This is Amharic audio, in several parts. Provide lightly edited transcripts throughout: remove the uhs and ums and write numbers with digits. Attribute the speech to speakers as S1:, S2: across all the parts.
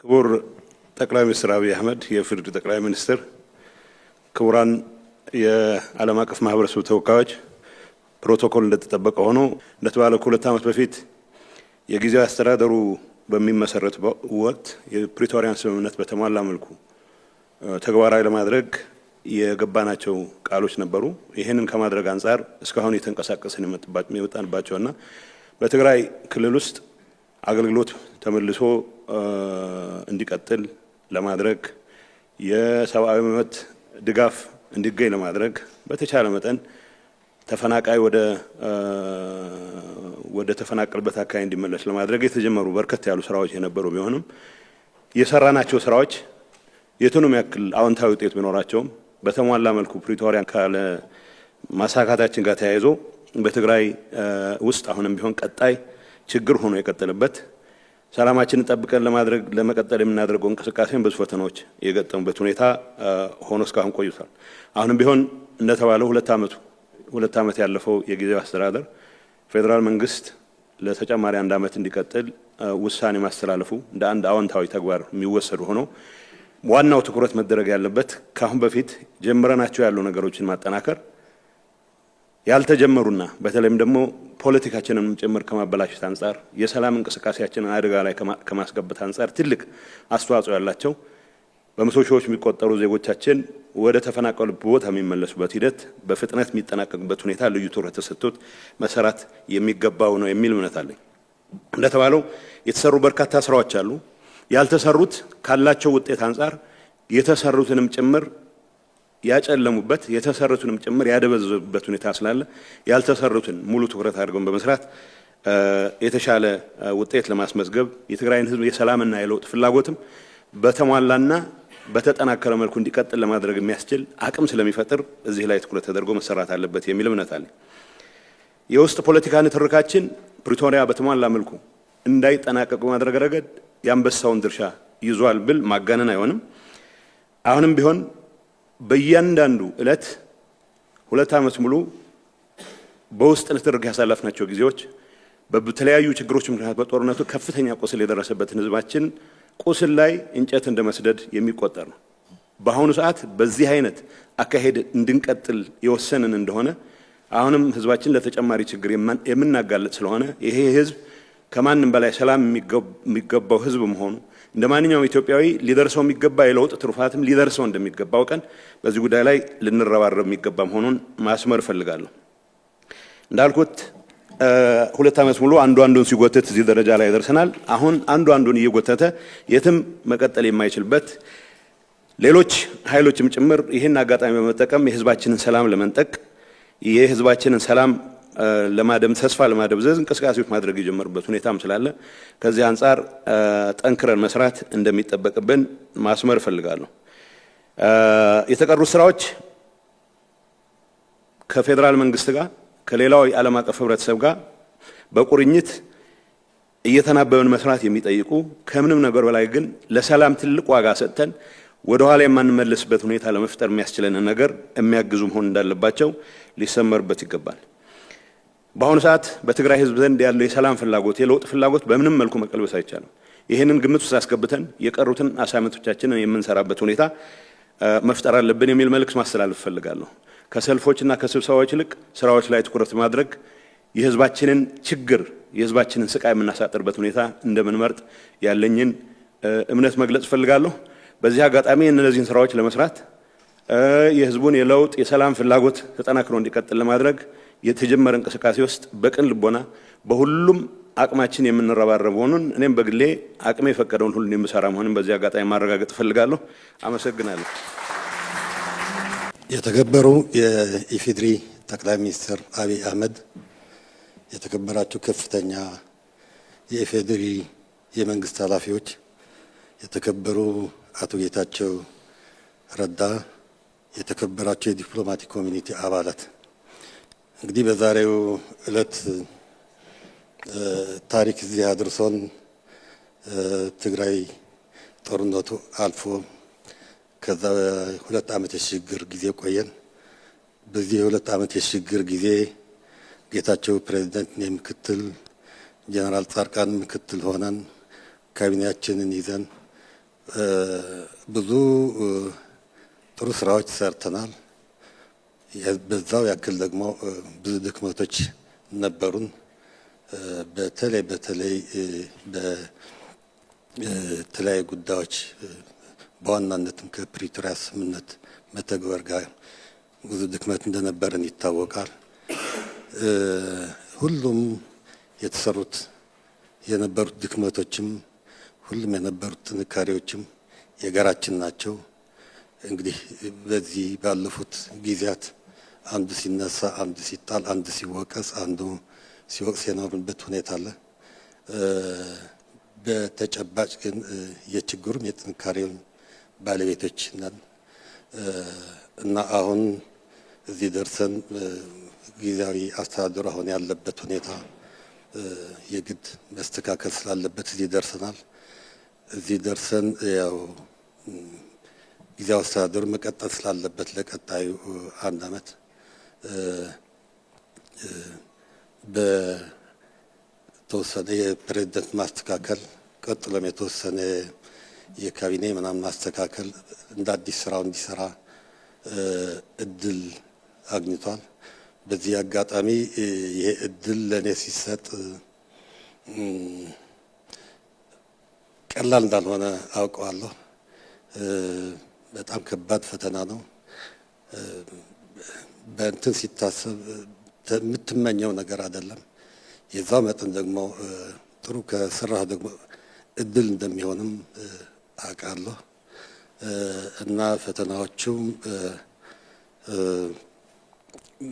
S1: ክቡር ጠቅላይ ሚኒስትር አብይ አህመድ የፍርድ ጠቅላይ ሚኒስትር፣ ክቡራን የዓለም አቀፍ ማህበረሰብ ተወካዮች፣ ፕሮቶኮል እንደተጠበቀ ሆኖ እንደተባለው ከሁለት ዓመት በፊት የጊዜያዊ አስተዳደሩ በሚመሰረት ወቅት የፕሪቶሪያን ስምምነት በተሟላ መልኩ ተግባራዊ ለማድረግ የገባናቸው ቃሎች ነበሩ። ይህንን ከማድረግ አንጻር እስካሁን የተንቀሳቀስን የመጣንባቸውና በትግራይ ክልል ውስጥ አገልግሎት ተመልሶ እንዲቀጥል ለማድረግ የሰብአዊ መብት ድጋፍ እንዲገኝ ለማድረግ በተቻለ መጠን ተፈናቃይ ወደ ተፈናቀለበት አካባቢ እንዲመለስ ለማድረግ የተጀመሩ በርከት ያሉ ስራዎች የነበሩ ቢሆንም የሰራናቸው ስራዎች የቱንም ያክል አዎንታዊ ውጤት ቢኖራቸውም በተሟላ መልኩ ፕሪቶሪያን ካለ ማሳካታችን ጋር ተያይዞ በትግራይ ውስጥ አሁንም ቢሆን ቀጣይ ችግር ሆኖ የቀጠለበት ሰላማችንን ጠብቀን ለመቀጠል የምናደርገው እንቅስቃሴን ብዙ ፈተናዎች የገጠሙበት ሁኔታ ሆኖ እስካሁን ቆይቷል። አሁንም ቢሆን እንደተባለው ሁለት ዓመት ያለፈው የጊዜያዊ አስተዳደር ፌዴራል መንግስት ለተጨማሪ 1 ዓመት እንዲቀጥል ውሳኔ ማስተላለፉ እንደ አንድ አዎንታዊ ተግባር የሚወሰዱ ሆኖ ዋናው ትኩረት መደረግ ያለበት ካሁን በፊት ጀምረናቸው ያሉ ነገሮችን ማጠናከር ያልተጀመሩና በተለይም ደግሞ ፖለቲካችንን ጭምር ከማበላሸት አንጻር የሰላም እንቅስቃሴያችንን አደጋ ላይ ከማስገባት አንጻር ትልቅ አስተዋጽኦ ያላቸው በመቶ ሺዎች የሚቆጠሩ ዜጎቻችን ወደ ተፈናቀሉበት ቦታ የሚመለሱበት ሂደት በፍጥነት የሚጠናቀቅበት ሁኔታ ልዩ ትኩረት ተሰጥቶት መሰራት የሚገባው ነው የሚል እምነት አለኝ። እንደተባለው የተሰሩ በርካታ ስራዎች አሉ። ያልተሰሩት ካላቸው ውጤት አንጻር የተሰሩትንም ጭምር ያጨለሙበት የተሰሩትንም ጭምር ያደበዘዙበት ሁኔታ ስላለ ያልተሰሩትን ሙሉ ትኩረት አድርገን በመስራት የተሻለ ውጤት ለማስመዝገብ የትግራይን ሕዝብ የሰላምና የለውጥ ፍላጎትም በተሟላና በተጠናከረ መልኩ እንዲቀጥል ለማድረግ የሚያስችል አቅም ስለሚፈጥር እዚህ ላይ ትኩረት ተደርጎ መሰራት አለበት የሚል እምነት አለ። የውስጥ ፖለቲካ ንትርካችን ፕሪቶሪያ በተሟላ መልኩ እንዳይጠናቀቅ በማድረግ ረገድ የአንበሳውን ድርሻ ይዟል ብል ማጋነን አይሆንም። አሁንም ቢሆን በእያንዳንዱ እለት 2 ዓመት ሙሉ በውስጥ ንትርክ ያሳለፍናቸው ጊዜዎች በተለያዩ ችግሮች ምክንያት በጦርነቱ ከፍተኛ ቁስል የደረሰበትን ህዝባችን ቁስል ላይ እንጨት እንደመስደድ የሚቆጠር ነው። በአሁኑ ሰዓት በዚህ አይነት አካሄድ እንድንቀጥል የወሰንን እንደሆነ አሁንም ህዝባችን ለተጨማሪ ችግር የምናጋለጥ ስለሆነ ይሄ ህዝብ ከማንም በላይ ሰላም የሚገባው ህዝብ መሆኑ እንደማንኛውም ኢትዮጵያዊ ሊደርሰው የሚገባ የለውጥ ትሩፋትም ሊደርሰው እንደሚገባው ቀን በዚህ ጉዳይ ላይ ልንረባረብ የሚገባ መሆኑን ማስመር ፈልጋለሁ። እንዳልኩት 2 ዓመት ሙሉ አንዱን ሲጎተት እዚህ ደረጃ ላይ ደርሰናል። አሁን አንዱን እየጎተተ የትም መቀጠል የማይችልበት ሌሎች ኃይሎችም ጭምር ይህን አጋጣሚ በመጠቀም የህዝባችንን ሰላም ለመንጠቅ የህዝባችንን ሰላም ተስፋ ለማደብዘዝ እንቅስቃሴዎች ማድረግ የጀመሩበት ሁኔታም ስላለ ከዚህ አንጻር ጠንክረን መስራት እንደሚጠበቅብን ማስመር ፈልጋለሁ። የተቀሩት ስራዎች ከፌዴራል መንግስት ጋር ከሌላው የዓለም አቀፍ ህብረተሰብ ጋር በቁርኝት እየተናበበን መስራት የሚጠይቁ ከምንም ነገር በላይ ግን ለሰላም ትልቅ ዋጋ ሰጥተን ወደ ኋላ የማንመለስበት ሁኔታ ለመፍጠር የሚያስችለን ነገር የሚያግዙ መሆን እንዳለባቸው ሊሰመርበት ይገባል። በአሁኑ ሰዓት በትግራይ ህዝብ ዘንድ ያለው የሰላም ፍላጎት የለውጥ ፍላጎት በምንም መልኩ መቀልበስ አይቻልም። ይህንን ግምት ውስጥ አስገብተን የቀሩትን አሳይመንቶቻችንን የምንሰራበት ሁኔታ መፍጠር አለብን የሚል መልእክት ማስተላለፍ ፈልጋለሁ። ከሰልፎችና ከስብሰባዎች ይልቅ ስራዎች ላይ ትኩረት ማድረግ የህዝባችንን ችግር የህዝባችንን ስቃይ የምናሳጥርበት ሁኔታ እንደምንመርጥ ያለኝን እምነት መግለጽ ፈልጋለሁ። በዚህ አጋጣሚ እነዚህን ስራዎች ለመስራት የህዝቡን የለውጥ የሰላም ፍላጎት ተጠናክሮ እንዲቀጥል ለማድረግ የተጀመረ እንቅስቃሴ ውስጥ በቅን ልቦና በሁሉም አቅማችን የምንረባረብ መሆኑን እኔም በግሌ አቅሜ የፈቀደውን ሁሉ የምሰራ መሆኑን በዚህ አጋጣሚ ማረጋገጥ ፈልጋለሁ። አመሰግናለሁ።
S2: የተከበሩ የኢፌዴሪ ጠቅላይ ሚኒስትር አብይ አህመድ፣ የተከበራችሁ ከፍተኛ የኢፌዴሪ የመንግስት ኃላፊዎች፣ የተከበሩ አቶ ጌታቸው ረዳ፣ የተከበራችሁ የዲፕሎማቲክ ኮሚኒቲ አባላት፣ እንግዲህ በዛሬው ዕለት ታሪክ እዚህ አድርሶን ትግራይ ጦርነቱ አልፎ ከዛ 2 ዓመት የሽግግር ጊዜ ቆየን። በዚህ 2 ዓመት የሽግግር ጊዜ ጌታቸው ፕሬዝዳንት ምክትል ጀነራል ጻድቃን ምክትል ሆነን ካቢኔያችንን ይዘን ብዙ ጥሩ ስራዎች ሰርተናል። በዛው ያክል ደግሞ ብዙ ድክመቶች ነበሩን። በተለይ በተለያዩ ጉዳዮች በዋናነትም ከፕሪቶሪያ ስምምነት መተግበር ጋር ብዙ ድክመት እንደነበረን ይታወቃል። ሁሉም የነበሩት ድክመቶችም ሁሉም የነበሩት ጥንካሬዎችም የጋራችን ናቸው። እንግዲህ በዚህ ባለፉት ጊዜያት አንዱ ሲነሳ፣ አንዱ ሲጣል፣ አንዱ ሲወቀስ፣ አንዱ ሲወቅስ የኖርንበት ሁኔታ አለ። በተጨባጭ ግን የችግሩም የጥንካሬውን ባለቤቶች ነን እና አሁን እዚህ ደርሰን ጊዜያዊ አስተዳደሩ አሁን ያለበት ሁኔታ የግድ መስተካከል ስላለበት እዚህ ደርሰናል። እዚህ ደርሰን ያው ጊዜያዊ አስተዳደሩ መቀጠል ስላለበት ለቀጣዩ አንድ ዓመት በተወሰነ የፕሬዝደንት ማስተካከል ቀጥሎም የተወሰነ የካቢኔ ምናምን ማስተካከል እንደ አዲስ ስራው እንዲሰራ እድል አግኝቷል። በዚህ አጋጣሚ ይሄ እድል ለኔ ሲሰጥ ቀላል እንዳልሆነ አውቀዋለሁ። በጣም ከባድ ፈተና ነው። በእንትን ሲታሰብ የምትመኘው ነገር አይደለም። የዛው መጠን ደግሞ ጥሩ ከስራህ ደግሞ እድል እንደሚሆንም አውቃለሁ እና ፈተናዎቹም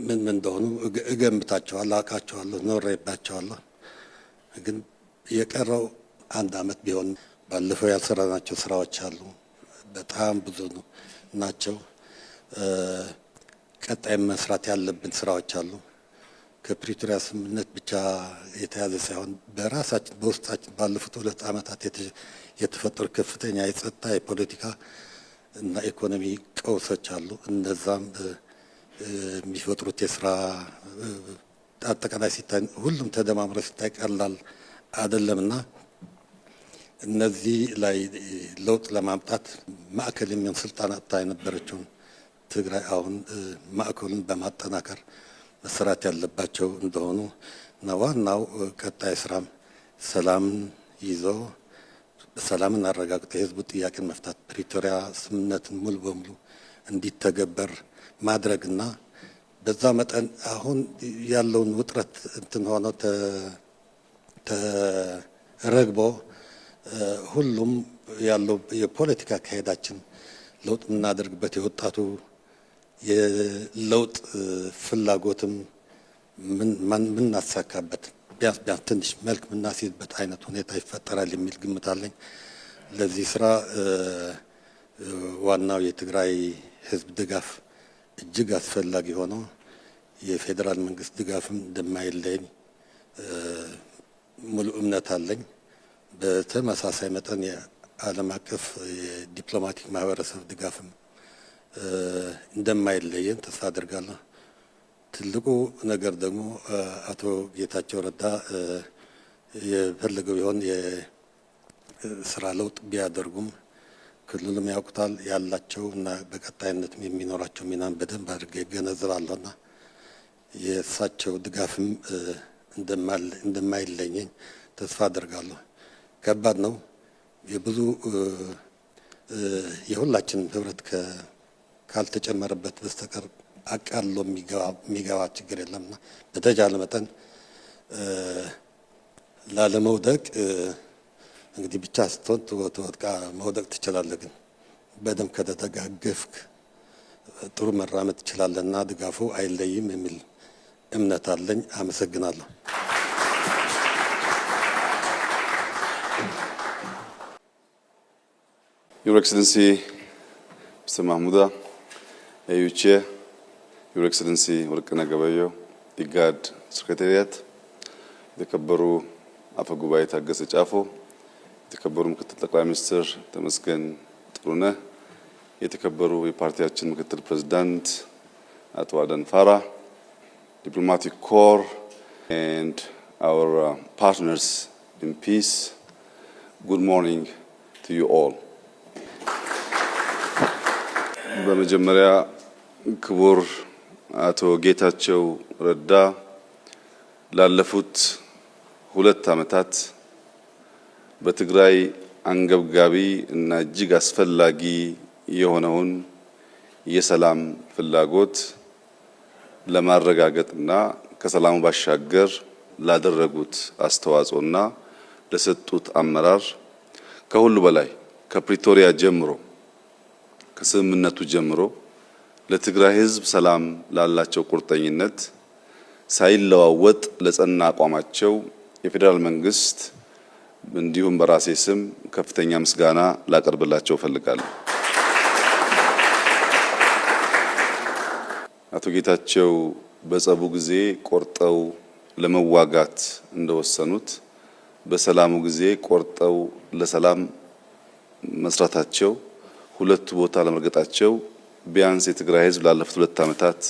S2: ምን እንደሆኑ እገምታቸዋለሁ፣ አውቃቸዋለሁ፣ ኖሬባቸዋለሁ። ግን የቀረው አንድ ዓመት ቢሆን ባለፈው ያልሰራናቸው ስራዎች አሉ፣ በጣም ብዙ ናቸው። ቀጣይ መስራት ያለብን ስራዎች አሉ። ከፕሪቶሪያ ስምምነት ብቻ የተያዘ ሳይሆን በራሳችን በውስጣችን ባለፉት 2 ዓመታት የተፈጠሩ ከፍተኛ የጸጥታ የፖለቲካ እና ኢኮኖሚ ቀውሶች አሉ። እነዛም የሚፈጥሩት የስራ አጠቃላይ ሲታይ ሁሉም ተደማምሮ ሲታይ ቀላል አይደለምና እነዚህ ላይ ለውጥ ለማምጣት ማዕከል የሚሆን ስልጣን አጥታ የነበረችውን ትግራይ አሁን ማዕከሉን በማጠናከር መሰራት ያለባቸው እንደሆኑ እና ዋናው ቀጣይ ስራም ሰላምን ይዞ ሰላምን አረጋግጦ የህዝቡ ጥያቄን መፍታት ፕሪቶሪያ ስምምነትን ሙሉ በሙሉ እንዲተገበር ማድረግና በዛ መጠን አሁን ያለውን ውጥረት እንትን ሆኖ ተረግቦ ሁሉም ያለው የፖለቲካ አካሄዳችን ለውጥ የምናደርግበት የወጣቱ የለውጥ ፍላጎትም ምናሳካበት ቢያንስ ትንሽ መልክ ምናስይዝበት አይነት ሁኔታ ይፈጠራል የሚል ግምት አለኝ። ለዚህ ስራ ዋናው የትግራይ ህዝብ ድጋፍ እጅግ አስፈላጊ ሆኖ የፌዴራል መንግስት ድጋፍም እንደማይለኝ ሙሉ እምነት አለኝ። በተመሳሳይ መጠን የዓለም አቀፍ የዲፕሎማቲክ ማህበረሰብ ድጋፍም እንደማይለየን ተስፋ አድርጋለሁ። ትልቁ ነገር ደግሞ አቶ ጌታቸው ረዳ የፈለገው ቢሆን የስራ ለውጥ ቢያደርጉም ክልሉም ያውቁታል ያላቸው እና በቀጣይነትም የሚኖራቸው ሚናን በደንብ አድርገው ይገነዘባለሁና የእሳቸው ድጋፍም እንደማይለየኝ ተስፋ አድርጋለሁ። ከባድ ነው። የብዙ የሁላችንም ህብረት ካልተጨመረበት በስተቀር አቃሎ የሚገባ ችግር የለምና በተቻለ መጠን ላለመውደቅ እንግዲህ ብቻ ስትሆን ትወድቃ መውደቅ ትችላለህ። ግን በደንብ ከተደጋገፍክ ጥሩ መራመድ ትችላለህና ድጋፉ አይለይም የሚል እምነት አለኝ። አመሰግናለሁ።
S3: Your Excellency Mr. Mahmouda, AU Chair, Your Excellency Workana Gabayo, IGAD Secretariat, የተከበሩ አፈ ጉባኤ ታገሰ ጫፎ፣ የተከበሩ ምክትል ጠቅላይ ሚኒስትር ተመስገን ጥሩነህ፣ የተከበሩ የፓርቲያችን ምክትል ፕሬዝዳንት አቶ አደን ፋራ፣ diplomatic corps and our partners in peace, good morning to you all. በመጀመሪያ ክቡር አቶ ጌታቸው ረዳ ላለፉት 2 ዓመታት በትግራይ አንገብጋቢ እና እጅግ አስፈላጊ የሆነውን የሰላም ፍላጎት ለማረጋገጥና ከሰላሙ ባሻገር ላደረጉት አስተዋጽኦና ለሰጡት አመራር ከሁሉ በላይ ከፕሪቶሪያ ጀምሮ ከስምምነቱ ጀምሮ ለትግራይ ሕዝብ ሰላም ላላቸው ቁርጠኝነት ሳይለዋወጥ ለጸና አቋማቸው የፌዴራል መንግስት እንዲሁም በራሴ ስም ከፍተኛ ምስጋና ላቀርብላቸው ፈልጋለሁ። አቶ ጌታቸው በጸቡ ጊዜ ቆርጠው ለመዋጋት እንደወሰኑት በሰላሙ ጊዜ ቆርጠው ለሰላም መስራታቸው ሁለቱ ቦታ ለመርገጣቸው ቢያንስ የትግራይ ህዝብ ላለፉት 2 ዓመታት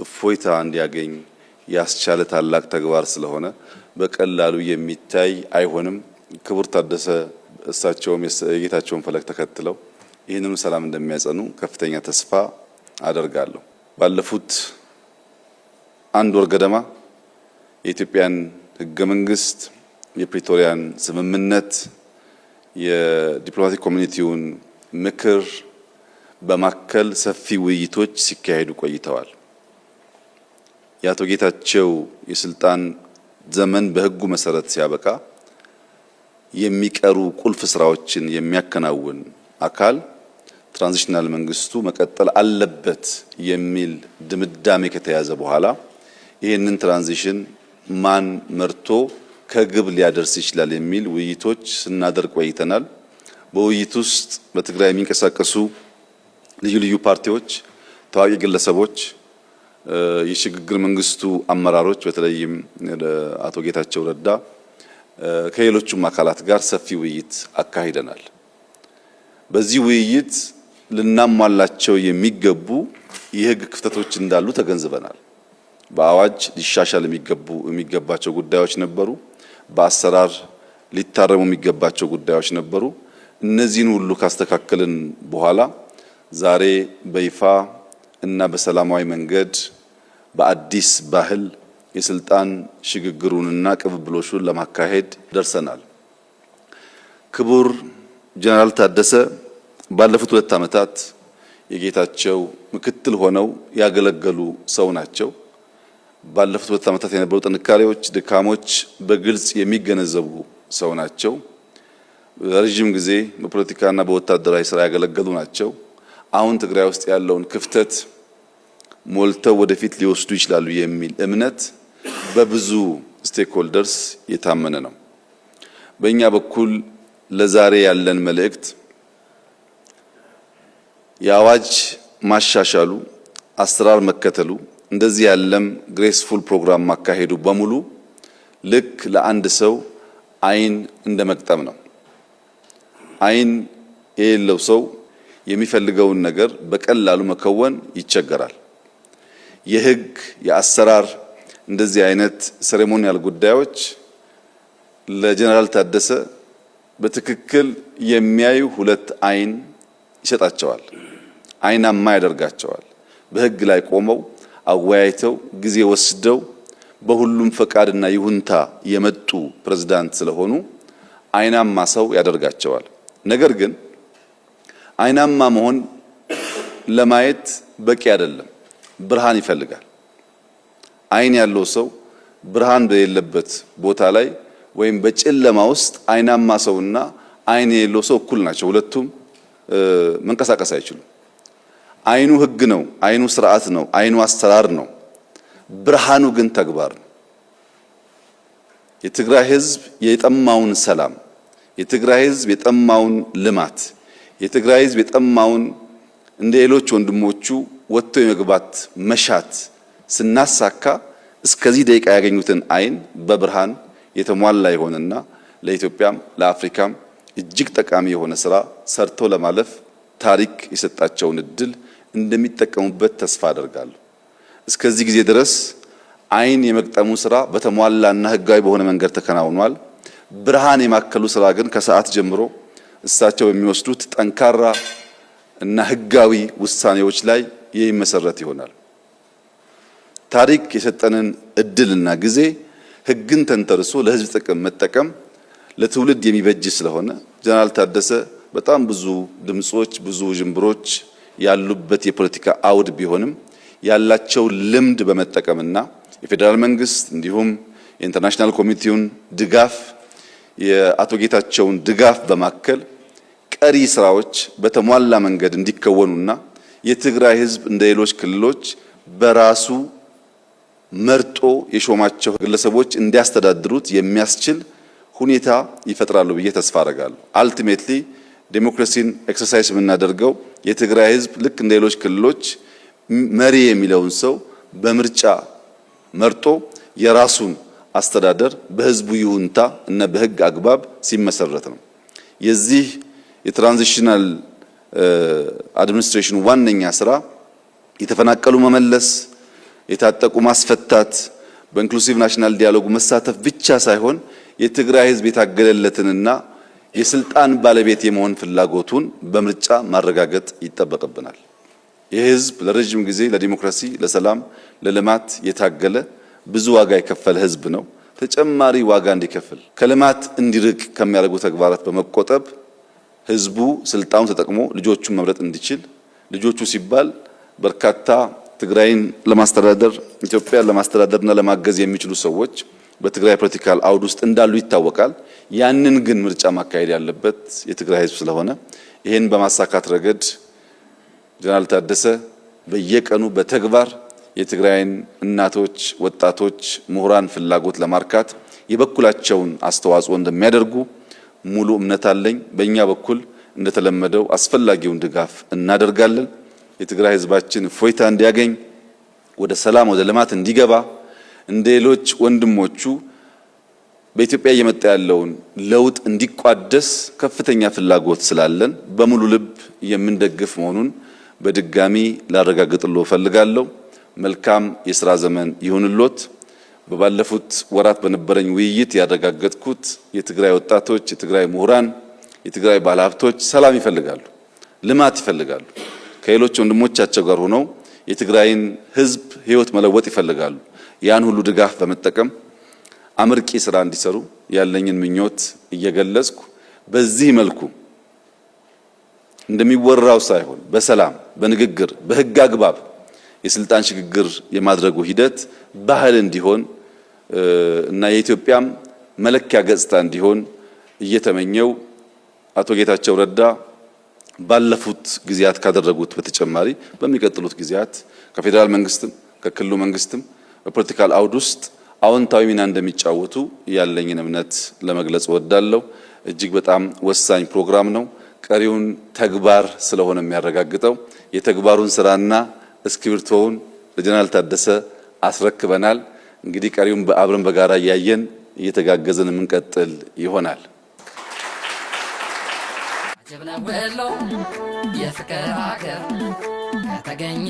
S3: እፎይታ እንዲያገኝ ያስቻለ ታላቅ ተግባር ስለሆነ በቀላሉ የሚታይ አይሆንም። ክቡር ታደሰ እሳቸውም የጌታቸውን ፈለግ ተከትለው ይህንን ሰላም እንደሚያጸኑ ከፍተኛ ተስፋ አደርጋለሁ። ባለፉት 1 ወር ገደማ የኢትዮጵያን ህገ መንግስት፣ የፕሪቶሪያን ስምምነት፣ የዲፕሎማቲክ ኮሚኒቲውን ምክር በማከል ሰፊ ውይይቶች ሲካሄዱ ቆይተዋል። የአቶ ጌታቸው የስልጣን ዘመን በህጉ መሰረት ሲያበቃ የሚቀሩ ቁልፍ ስራዎችን የሚያከናውን አካል ትራንዚሽናል መንግስቱ መቀጠል አለበት የሚል ድምዳሜ ከተያዘ በኋላ ይህንን ትራንዚሽን ማን መርቶ ከግብ ሊያደርስ ይችላል የሚል ውይይቶች ስናደርግ ቆይተናል። በውይይት ውስጥ በትግራይ የሚንቀሳቀሱ ልዩ ልዩ ፓርቲዎች፣ ታዋቂ ግለሰቦች፣ የሽግግር መንግስቱ አመራሮች በተለይም አቶ ጌታቸው ረዳ ከሌሎቹም አካላት ጋር ሰፊ ውይይት አካሂደናል። በዚህ ውይይት ልናሟላቸው የሚገቡ የህግ ክፍተቶች እንዳሉ ተገንዝበናል። በአዋጅ ሊሻሻል የሚገባቸው ጉዳዮች ነበሩ። በአሰራር ሊታረሙ የሚገባቸው ጉዳዮች ነበሩ። እነዚህን ሁሉ ካስተካከልን በኋላ ዛሬ በይፋ እና በሰላማዊ መንገድ በአዲስ ባህል የስልጣን ሽግግሩንና ቅብብሎሹን ለማካሄድ ደርሰናል። ክቡር ጀነራል ታደሰ ባለፉት 2 ዓመታት የጌታቸው ምክትል ሆነው ያገለገሉ ሰው ናቸው። ባለፉት 2 ዓመታት የነበሩ ጥንካሬዎች፣ ድካሞች በግልጽ የሚገነዘቡ ሰው ናቸው። ረጅም ጊዜ በፖለቲካና በወታደራዊ ስራ ያገለገሉ ናቸው። አሁን ትግራይ ውስጥ ያለውን ክፍተት ሞልተው ወደፊት ሊወስዱ ይችላሉ የሚል እምነት በብዙ ስቴክሆልደርስ የታመነ ነው። በእኛ በኩል ለዛሬ ያለን መልእክት የአዋጅ ማሻሻሉ፣ አሰራር መከተሉ፣ እንደዚህ ያለም ግሬስፉል ፕሮግራም ማካሄዱ በሙሉ ልክ ለአንድ ሰው አይን እንደመቅጠም ነው። አይን የሌለው ሰው የሚፈልገውን ነገር በቀላሉ መከወን ይቸገራል። የህግ የአሰራር እንደዚህ አይነት ሴሬሞኒያል ጉዳዮች ለጀነራል ታደሰ በትክክል የሚያዩ 2 አይን ይሰጣቸዋል። አይናማ ያደርጋቸዋል። በህግ ላይ ቆመው አወያይተው ጊዜ ወስደው በሁሉም ፈቃድና ይሁንታ የመጡ ፕሬዝዳንት ስለሆኑ አይናማ ሰው ያደርጋቸዋል። ነገር ግን አይናማ መሆን ለማየት በቂ አይደለም፣ ብርሃን ይፈልጋል። አይን ያለው ሰው ብርሃን በሌለበት ቦታ ላይ ወይም በጨለማ ውስጥ አይናማ ሰውና አይን የሌለው ሰው እኩል ናቸው። ሁለቱም መንቀሳቀስ አይችሉም። አይኑ ህግ ነው፣ አይኑ ስርዓት ነው፣ አይኑ አሰራር ነው። ብርሃኑ ግን ተግባር ነው። የትግራይ ህዝብ የጠማውን ሰላም፣ የትግራይ ህዝብ የጠማውን ልማት፣ የትግራይ ህዝብ የጠማውን እንደ ሌሎች ወንድሞቹ ወጥቶ የመግባት መሻት ስናሳካ እስከዚህ ደቂቃ ያገኙትን አይን በብርሃን የተሟላ የሆነና ለኢትዮጵያም ለአፍሪካም እጅግ ጠቃሚ የሆነ ስራ ሰርተው ለማለፍ ታሪክ የሰጣቸውን እድል እንደሚጠቀሙበት ተስፋ አደርጋለሁ። እስከዚህ ጊዜ ድረስ አይን የመቅጠሙ ስራ በተሟላና ህጋዊ በሆነ መንገድ ተከናውኗል። ብርሃን የማከሉ ስራ ግን ከሰዓት ጀምሮ እሳቸው በሚወስዱት ጠንካራ እና ህጋዊ ውሳኔዎች ላይ የሚመሰረት ይሆናል። ታሪክ የሰጠንን እድልና ጊዜ ህግን ተንተርሶ ለህዝብ ጥቅም መጠቀም ለትውልድ የሚበጅ ስለሆነ ጀነራል ታደሰ በጣም ብዙ ድምጾች ብዙ ጅምብሮች ያሉበት የፖለቲካ አውድ ቢሆንም ያላቸው ልምድ በመጠቀምና የፌደራል መንግስት እንዲሁም የኢንተርናሽናል ኮሚቴውን ድጋፍ የአቶ ጌታቸውን ድጋፍ በማከል ቀሪ ስራዎች በተሟላ መንገድ እንዲከወኑና የትግራይ ህዝብ እንደ ሌሎች ክልሎች በራሱ መርጦ የሾማቸው ግለሰቦች እንዲያስተዳድሩት የሚያስችል ሁኔታ ይፈጥራሉ ብዬ ተስፋ አደርጋለሁ። አልቲሜትሊ ዴሞክራሲን ኤክሰርሳይዝ የምናደርገው የትግራይ ህዝብ ልክ እንደ ሌሎች ክልሎች መሪ የሚለውን ሰው በምርጫ መርጦ የራሱን አስተዳደር በህዝቡ ይሁንታ እና በህግ አግባብ ሲመሰረት ነው። የዚህ የትራንዚሽናል አድሚኒስትሬሽን ዋነኛ ስራ የተፈናቀሉ መመለስ፣ የታጠቁ ማስፈታት፣ በኢንክሉሲቭ ናሽናል ዲያሎግ መሳተፍ ብቻ ሳይሆን የትግራይ ህዝብ የታገለለትንና የስልጣን ባለቤት የመሆን ፍላጎቱን በምርጫ ማረጋገጥ ይጠበቅብናል። ይህ ህዝብ ለረጅም ጊዜ ለዲሞክራሲ፣ ለሰላም፣ ለልማት የታገለ ብዙ ዋጋ የከፈለ ህዝብ ነው። ተጨማሪ ዋጋ እንዲከፍል ከልማት እንዲርቅ ከሚያደርጉ ተግባራት በመቆጠብ ህዝቡ ስልጣኑን ተጠቅሞ ልጆቹን መምረጥ እንዲችል ልጆቹ ሲባል በርካታ ትግራይን ለማስተዳደር ኢትዮጵያን ለማስተዳደርና ለማገዝ የሚችሉ ሰዎች በትግራይ ፖለቲካል አውድ ውስጥ እንዳሉ ይታወቃል። ያንን ግን ምርጫ ማካሄድ ያለበት የትግራይ ህዝብ ስለሆነ ይሄን በማሳካት ረገድ ጀነራል ታደሰ በየቀኑ በተግባር የትግራይን እናቶች፣ ወጣቶች፣ ምሁራን ፍላጎት ለማርካት የበኩላቸውን አስተዋጽኦ እንደሚያደርጉ ሙሉ እምነት አለኝ። በእኛ በኩል እንደተለመደው አስፈላጊውን ድጋፍ እናደርጋለን። የትግራይ ህዝባችን እፎይታ እንዲያገኝ ወደ ሰላም ወደ ልማት እንዲገባ እንደ ሌሎች ወንድሞቹ በኢትዮጵያ እየመጣ ያለውን ለውጥ እንዲቋደስ ከፍተኛ ፍላጎት ስላለን በሙሉ ልብ የምንደግፍ መሆኑን በድጋሚ ላረጋግጥልዎ ፈልጋለሁ። መልካም የሥራ ዘመን ይሁንልዎት። በባለፉት ወራት በነበረኝ ውይይት ያረጋገጥኩት የትግራይ ወጣቶች፣ የትግራይ ምሁራን፣ የትግራይ ባለሀብቶች ሰላም ይፈልጋሉ፣ ልማት ይፈልጋሉ። ከሌሎች ወንድሞቻቸው ጋር ሆነው የትግራይን ህዝብ ህይወት መለወጥ ይፈልጋሉ። ያን ሁሉ ድጋፍ በመጠቀም አመርቂ ስራ እንዲሰሩ ያለኝን ምኞት እየገለጽኩ በዚህ መልኩ እንደሚወራው ሳይሆን በሰላም በንግግር በህግ አግባብ የስልጣን ሽግግር የማድረጉ ሂደት ባህል እንዲሆን እና የኢትዮጵያም መለኪያ ገጽታ እንዲሆን እየተመኘው አቶ ጌታቸው ረዳ ባለፉት ጊዜያት ካደረጉት በተጨማሪ በሚቀጥሉት ጊዜያት ከፌደራል መንግስትም ከክልሉ መንግስትም በፖለቲካል አውድ ውስጥ አዎንታዊ ሚና እንደሚጫወቱ ያለኝን እምነት ለመግለጽ እወዳለሁ። እጅግ በጣም ወሳኝ ፕሮግራም ነው። ቀሪውን ተግባር ስለሆነ የሚያረጋግጠው የተግባሩን ስራና እስክሪብቶውን ለጀነራል ታደሰ አስረክበናል። እንግዲህ ቀሪውን በአብረን በጋራ እያየን እየተጋገዘን የምንቀጥል ይሆናል።
S4: ጀብና ወሎ የፍቅር ሀገር ከተገኘ